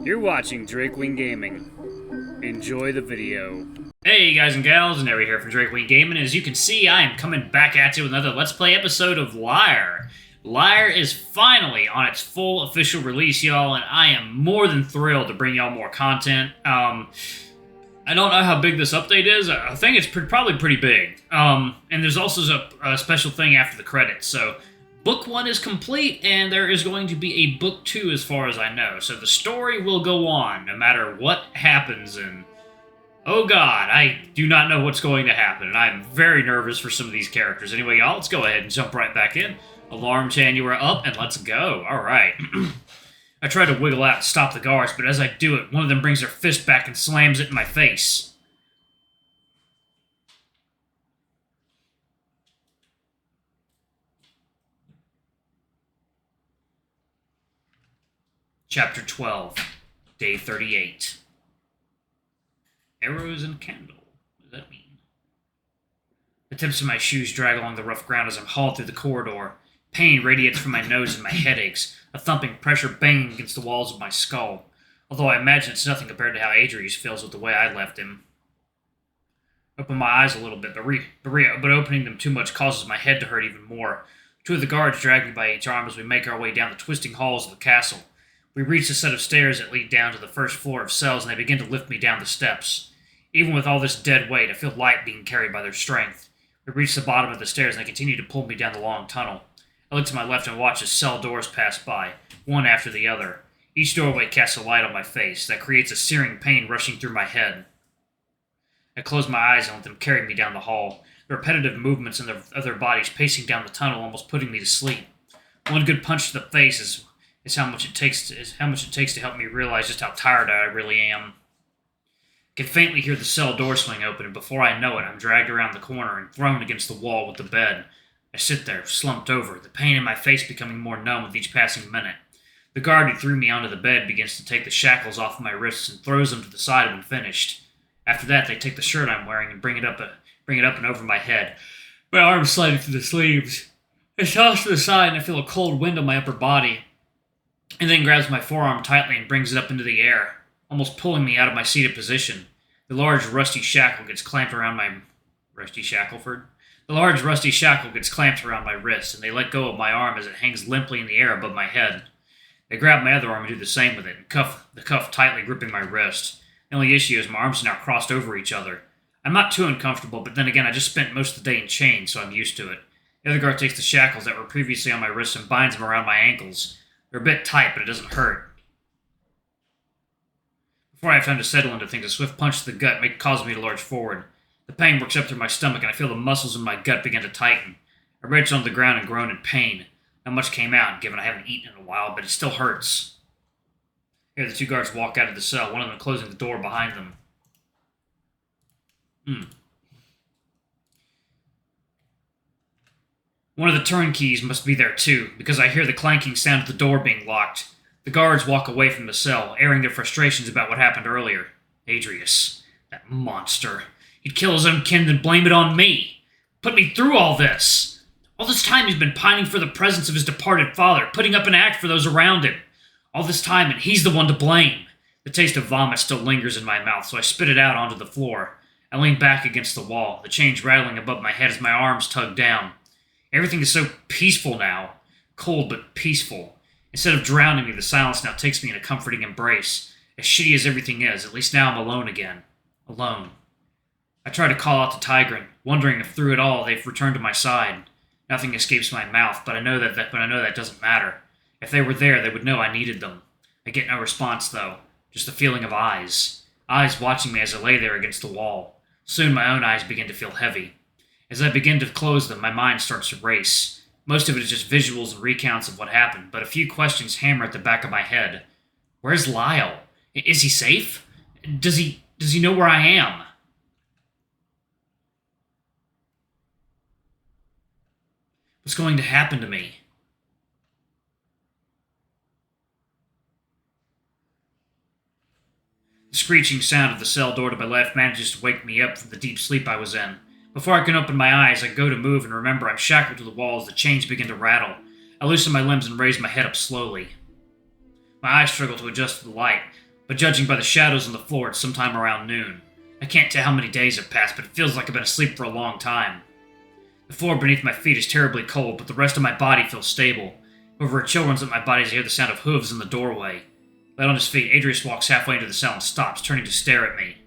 You're watching Drakewing Gaming. Enjoy the video. Hey guys and gals, Neri here from Drakewing Gaming. As you can see, I am coming back at you with another Let's Play episode of Lyre. Lyre is finally on its full official release, y'all, and I am more than thrilled to bring y'all more content. I don't know how big this update is. I think it's probably pretty big. And there's also a special thing after the credits, so Book 1 is complete, and there is going to be a Book 2 as far as I know. So the story will go on, no matter what happens, and oh god, I do not know what's going to happen, and I'm very nervous for some of these characters. Anyway, y'all, let's go ahead and jump right back in. Alarm Chan, you are up, and let's go. Alright. I try to wiggle out to stop the guards, but as I do it, one of them brings their fist back and slams it in my face. Chapter 12, Day 38. Arrows and candle. What does that mean? The tips of my shoes drag along the rough ground as I'm hauled through the corridor. Pain radiates from my nose and my head aches, a thumping pressure banging against the walls of my skull. Although I imagine it's nothing compared to how Adrius feels with the way I left him. Open my eyes a little bit, but opening them too much causes my head to hurt even more. Two of the guards drag me by each arm as we make our way down the twisting halls of the castle. We reach a set of stairs that lead down to the first floor of cells, and they begin to lift me down the steps. Even with all this dead weight, I feel light being carried by their strength. We reach the bottom of the stairs, and they continue to pull me down the long tunnel. I look to my left and watch as cell doors pass by, one after the other. Each doorway casts a light on my face that creates a searing pain rushing through my head. I close my eyes and let them carry me down the hall, the repetitive movements of their bodies pacing down the tunnel, almost putting me to sleep. One good punch to the face is how much it takes to help me realize just how tired I really am. I can faintly hear the cell door swing open, and before I know it, I'm dragged around the corner and thrown against the wall with the bed. I sit there, slumped over, the pain in my face becoming more numb with each passing minute. The guard who threw me onto the bed begins to take the shackles off of my wrists and throws them to the side when finished. After that, they take the shirt I'm wearing and bring it up and over my head, my arms sliding through the sleeves. I toss to the side, and I feel a cold wind on my upper body, and then grabs my forearm tightly and brings it up into the air, almost pulling me out of my seated position. The large rusty shackle gets clamped around my... Rusty Shackleford? The large rusty shackle gets clamped around my wrist, and they let go of my arm as it hangs limply in the air above my head. They grab my other arm and do the same with it, and the cuff tightly gripping my wrist. The only issue is my arms are now crossed over each other. I'm not too uncomfortable, but then again, I just spent most of the day in chains, so I'm used to it. The other guard takes the shackles that were previously on my wrists and binds them around my ankles. They're a bit tight, but it doesn't hurt. Before I have time to settle into things, a swift punch to the gut causes me to lurch forward. The pain works up through my stomach, and I feel the muscles in my gut begin to tighten. I wrench onto the ground and groan in pain. Not much came out, given I haven't eaten in a while, but it still hurts. Here, the two guards walk out of the cell, one of them closing the door behind them. One of the turnkeys must be there too, because I hear the clanking sound of the door being locked. The guards walk away from the cell, airing their frustrations about what happened earlier. Adrius, that monster. He'd kill his own kin and blame it on me. Put me through all this. All this time he's been pining for the presence of his departed father, putting up an act for those around him. All this time, and he's the one to blame. The taste of vomit still lingers in my mouth, so I spit it out onto the floor. I lean back against the wall, the chains rattling above my head as my arms tug down. Everything is so peaceful now. Cold, but peaceful. Instead of drowning me, the silence now takes me in a comforting embrace. As shitty as everything is, at least now I'm alone again. Alone. I try to call out to Tigran, wondering if through it all they've returned to my side. Nothing escapes my mouth, but I know that doesn't matter. If they were there, they would know I needed them. I get no response, though. Just the feeling of eyes. Eyes watching me as I lay there against the wall. Soon my own eyes begin to feel heavy. As I begin to close them, my mind starts to race. Most of it is just visuals and recounts of what happened, but a few questions hammer at the back of my head. Where's Lyle? Is he safe? Does he know where I am? What's going to happen to me? The screeching sound of the cell door to my left manages to wake me up from the deep sleep I was in. Before I can open my eyes, I go to move and remember I'm shackled to the wall as the chains begin to rattle. I loosen my limbs and raise my head up slowly. My eyes struggle to adjust to the light. but judging by the shadows on the floor, it's sometime around noon. I can't tell how many days have passed, but it feels like I've been asleep for a long time. The floor beneath my feet is terribly cold, but the rest of my body feels stable. Over a chill runs up my body as I hear the sound of hooves in the doorway. Light on his feet, Adrius walks halfway into the cell and stops, turning to stare at me.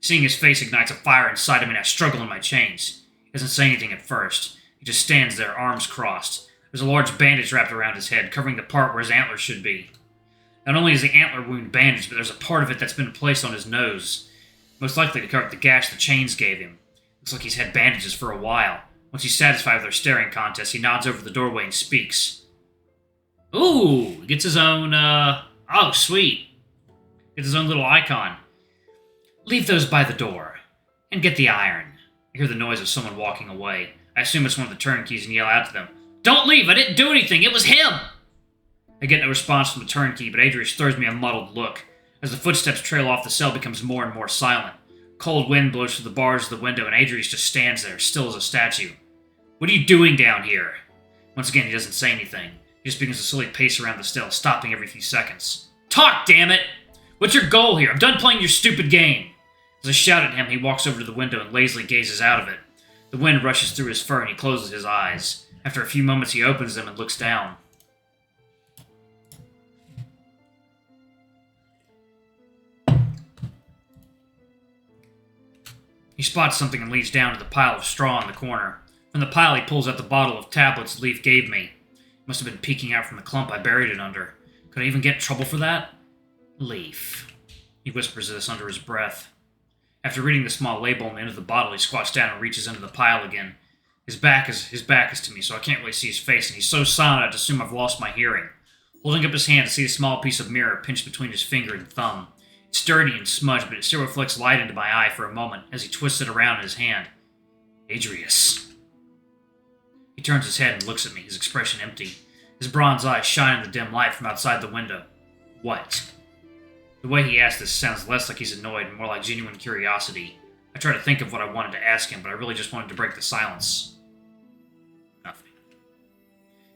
Seeing his face ignites a fire inside of me and I struggle in my chains. He doesn't say anything at first. He just stands there, arms crossed. There's a large bandage wrapped around his head, covering the part where his antlers should be. Not only is the antler wound bandaged, but there's a part of it that's been placed on his nose. Most likely to cover up the gash the chains gave him. Looks like he's had bandages for a while. Once he's satisfied with our staring contest, he nods over the doorway and speaks. Ooh, gets his own, oh, sweet. Gets his own little icon. Leave those by the door, and get the iron. I hear the noise of someone walking away. I assume it's one of the turnkeys and yell out to them, Don't leave, I didn't do anything, it was him! I get no response from the turnkey, but Adrius throws me a muddled look. As the footsteps trail off, the cell becomes more and more silent. Cold wind blows through the bars of the window, and Adrius just stands there, still as a statue. What are you doing down here? Once again, he doesn't say anything. He just begins to slowly pace around the cell, stopping every few seconds. Talk, damn it! What's your goal here? I'm done playing your stupid game! As I shout at him, he walks over to the window and lazily gazes out of it. The wind rushes through his fur, and he closes his eyes. After a few moments, he opens them and looks down. He spots something and leads down to the pile of straw in the corner. From the pile, he pulls out the bottle of tablets Leaf gave me. It must have been peeking out from the clump I buried it under. Could I even get in trouble for that? Leaf. He whispers this under his breath. After reading the small label on the end of the bottle, he squats down and reaches into the pile again. His back is to me, so I can't really see his face, and he's so silent I'd assume I've lost my hearing. Holding up his hand to see a small piece of mirror pinched between his finger and thumb. It's dirty and smudged, but it still reflects light into my eye for a moment as he twists it around in his hand. Adrius. He turns his head and looks at me, his expression empty. His bronze eyes shine in the dim light from outside the window. What? The way he asks this sounds less like he's annoyed and more like genuine curiosity. I try to think of what I wanted to ask him, but I really just wanted to break the silence. Nothing.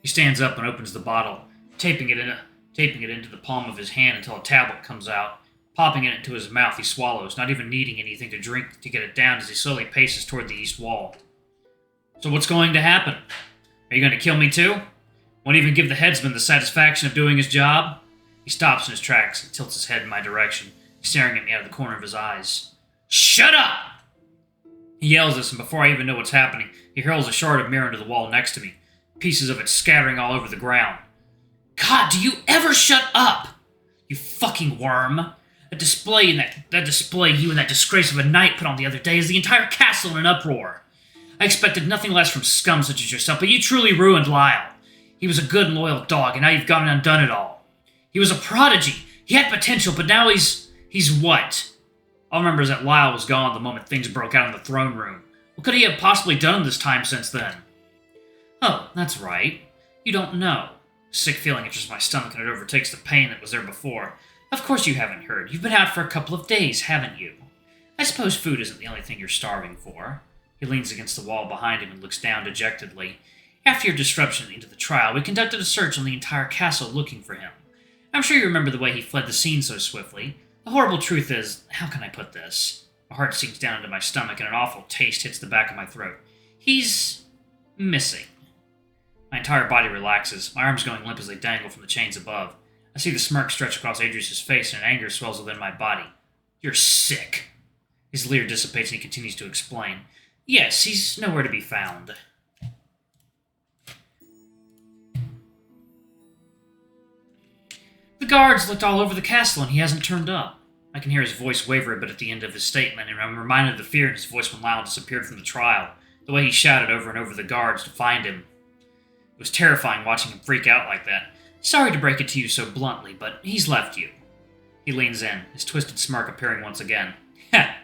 He stands up and opens the bottle, taping it into the palm of his hand until a tablet comes out. Popping it into his mouth, he swallows, not even needing anything to drink to get it down as he slowly paces toward the east wall. So what's going to happen? Are you going to kill me too? Won't even give the headsman the satisfaction of doing his job? He stops in his tracks and tilts his head in my direction, staring at me out of the corner of his eyes. Shut up! He yells this, and before I even know what's happening, he hurls a shard of mirror into the wall next to me, pieces of it scattering all over the ground. God, do you ever shut up? You fucking worm! That display you and that disgrace of a knight put on the other day is the entire castle in an uproar. I expected nothing less from scum such as yourself, but you truly ruined Lyre. He was a good and loyal dog, and now you've gone and undone it all. He was a prodigy. He had potential, but now he's what? All I remember is that Lyre was gone the moment things broke out in the throne room. What could he have possibly done in this time since then? Oh, that's right. You don't know. A sick feeling enters my stomach and it overtakes the pain that was there before. Of course you haven't heard. You've been out for a couple of days, haven't you? I suppose food isn't the only thing you're starving for. He leans against the wall behind him and looks down dejectedly. After your disruption into the trial, we conducted a search on the entire castle looking for him. I'm sure you remember the way he fled the scene so swiftly. The horrible truth is, how can I put this? My heart sinks down into my stomach and an awful taste hits the back of my throat. He's missing. My entire body relaxes, my arms going limp as they dangle from the chains above. I see the smirk stretch across Adrius' face and anger swells within my body. You're sick. His leer dissipates and he continues to explain. Yes, he's nowhere to be found. The guards looked all over the castle and he hasn't turned up. I can hear his voice waver a bit at the end of his statement, and I'm reminded of the fear in his voice when Lyle disappeared from the trial, the way he shouted over and over the guards to find him. It was terrifying watching him freak out like that. Sorry to break it to you so bluntly, but he's left you. He leans in, his twisted smirk appearing once again. Heh.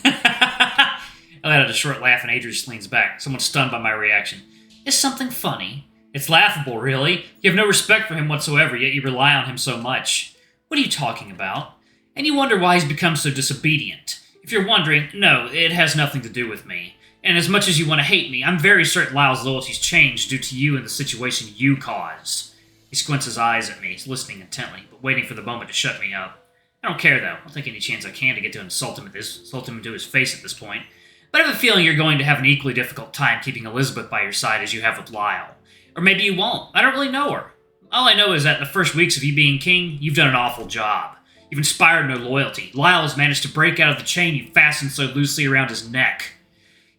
I let out a short laugh and Adrius leans back, somewhat stunned by my reaction. Is something funny? It's laughable, really. You have no respect for him whatsoever, yet you rely on him so much. What are you talking about? And you wonder why he's become so disobedient. If you're wondering, no, it has nothing to do with me. And as much as you want to hate me, I'm very certain Lyle's loyalty's changed due to you and the situation you caused. He squints his eyes at me, listening intently, but waiting for the moment to shut me up. I don't care, though. I'll take any chance I can to get to insult him to his face at this point. But I have a feeling you're going to have an equally difficult time keeping Elizabeth by your side as you have with Lyle. Or maybe you won't. I don't really know her. All I know is that in the first weeks of you being king, you've done an awful job. You've inspired no loyalty. Lyle has managed to break out of the chain you fastened so loosely around his neck.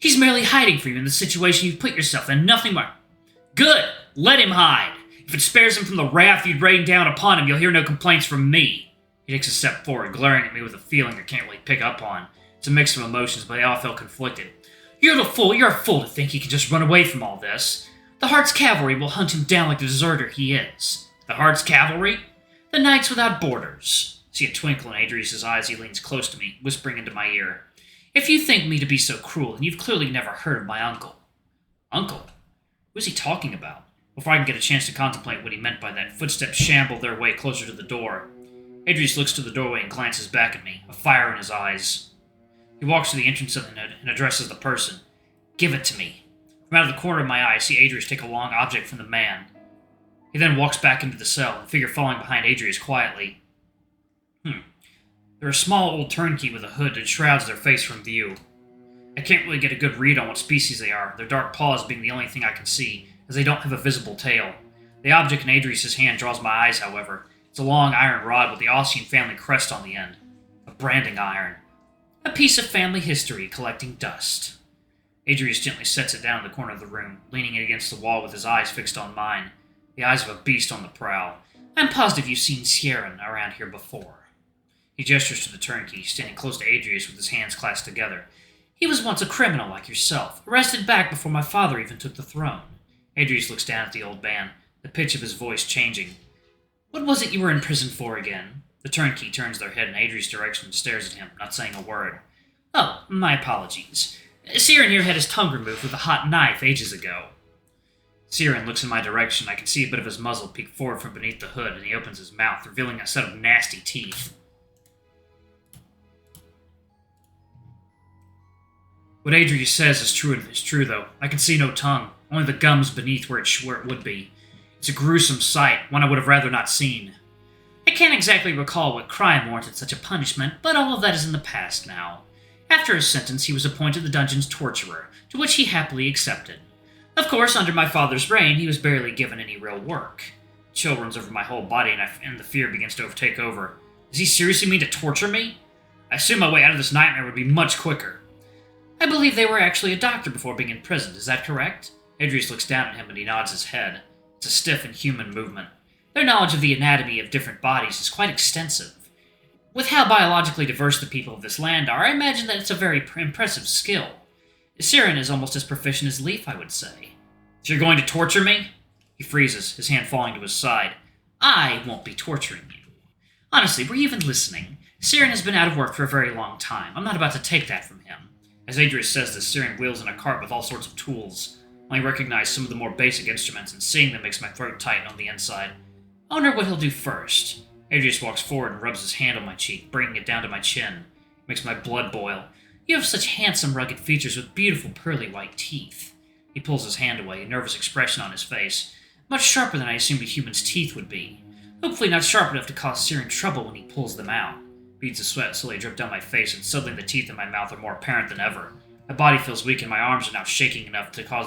He's merely hiding from you in the situation you've put yourself in, nothing more. Good! Let him hide! If it spares him from the wrath you'd rain down upon him, you'll hear no complaints from me. He takes a step forward, glaring at me with a feeling I can't really pick up on. It's a mix of emotions, but they all feel conflicted. You're a fool to think he can just run away from all this. The Heart's cavalry will hunt him down like the deserter he is. The Heart's cavalry? The Knights Without Borders. See a twinkle in Adrius's eyes, he leans close to me, whispering into my ear. If you think me to be so cruel, then you've clearly never heard of my uncle. Uncle? Who's he talking about? Before I can get a chance to contemplate what he meant by that, footsteps shamble their way closer to the door. Adrius looks to the doorway and glances back at me, a fire in his eyes. He walks to the entrance of the note and addresses the person. Give it to me. From out of the corner of my eye, I see Adrius take a long object from the man. He then walks back into the cell, the figure falling behind Adrius quietly. They're a small old turnkey with a hood that shrouds their face from view. I can't really get a good read on what species they are, their dark paws being the only thing I can see, as they don't have a visible tail. The object in Adrius's hand draws my eyes, however. It's a long iron rod with the Ossian family crest on the end. A branding iron. A piece of family history collecting dust. Adrius gently sets it down in the corner of the room, leaning it against the wall with his eyes fixed on mine. The eyes of a beast on the prowl. I'm positive you've seen Sieran around here before. He gestures to the turnkey, standing close to Adrius with his hands clasped together. He was once a criminal like yourself, arrested back before my father even took the throne. Adrius looks down at the old man, the pitch of his voice changing. What was it you were in prison for again? The turnkey turns their head in Adrius' direction and stares at him, not saying a word. Oh, my apologies. Sieran here had his tongue removed with a hot knife ages ago. Sieran looks in my direction. I can see a bit of his muzzle peek forward from beneath the hood, and he opens his mouth, revealing a set of nasty teeth. What Adrius says is true, though. I can see no tongue, only the gums beneath where it would be. It's a gruesome sight, one I would have rather not seen. I can't exactly recall what crime warranted such a punishment, but all of that is in the past now. After his sentence, he was appointed the dungeon's torturer, to which he happily accepted. Of course, under my father's reign, he was barely given any real work. Chill runs over my whole body, and the fear begins to take over. Does he seriously mean to torture me? I assume my way out of this nightmare would be much quicker. I believe they were actually a doctor before being imprisoned, is that correct? Adrius looks down at him and he nods his head. It's a stiff and human movement. Their knowledge of the anatomy of different bodies is quite extensive. With how biologically diverse the people of this land are, I imagine that it's a very impressive skill. Sieran is almost as proficient as Leaf, I would say. So you're going to torture me? He freezes, his hand falling to his side. I won't be torturing you. Honestly, were you even listening? Sieran has been out of work for a very long time. I'm not about to take that from him. As Adrius says this, Sieran wheels in a cart with all sorts of tools. I recognize some of the more basic instruments, and seeing them makes my throat tighten on the inside. I wonder what he'll do first. Adrius walks forward and rubs his hand on my cheek, bringing it down to my chin. It makes my blood boil. You have such handsome, rugged features with beautiful, pearly white teeth. He pulls his hand away, a nervous expression on his face. Much sharper than I assumed a human's teeth would be. Hopefully not sharp enough to cause Sieran trouble when he pulls them out. Beads of sweat slowly drip down my face, and suddenly the teeth in my mouth are more apparent than ever. My body feels weak, and my arms are now shaking enough to cause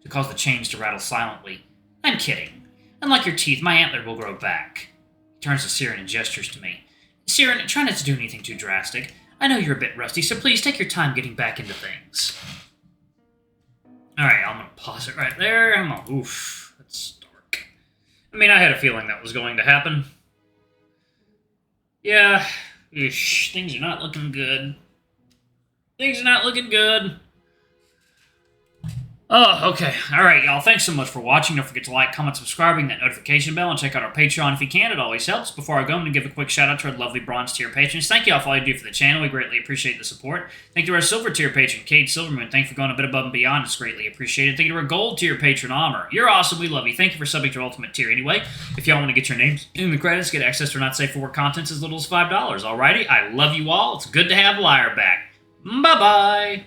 the chains to rattle silently. I'm kidding. Unlike your teeth, my antler will grow back. He turns to Sieran and gestures to me. Sieran, try not to do anything too drastic. I know you're a bit rusty, so please take your time getting back into things. Alright, I'm gonna pause it right there. Oof, that's dark. I mean, I had a feeling that was going to happen. Yeah, things are not looking good. Things are not looking good. Oh, okay. Alright, y'all. Thanks so much for watching. Don't forget to like, comment, subscribe, ring that notification bell, and check out our Patreon if you can. It always helps. Before I go, I'm going to give a quick shout out to our lovely bronze tier patrons. Thank you all for all you do for the channel. We greatly appreciate the support. Thank you to our silver tier patron, Cade Silverman. Thank you for going a bit above and beyond. It's greatly appreciated. Thank you to our gold tier patron, Armor. You're awesome. We love you. Thank you for subbing to our ultimate tier anyway. If y'all want to get your names in the credits, get access to our not safe for work contents as little as $5. Alrighty. I love you all. It's good to have Lyre back. Bye-bye.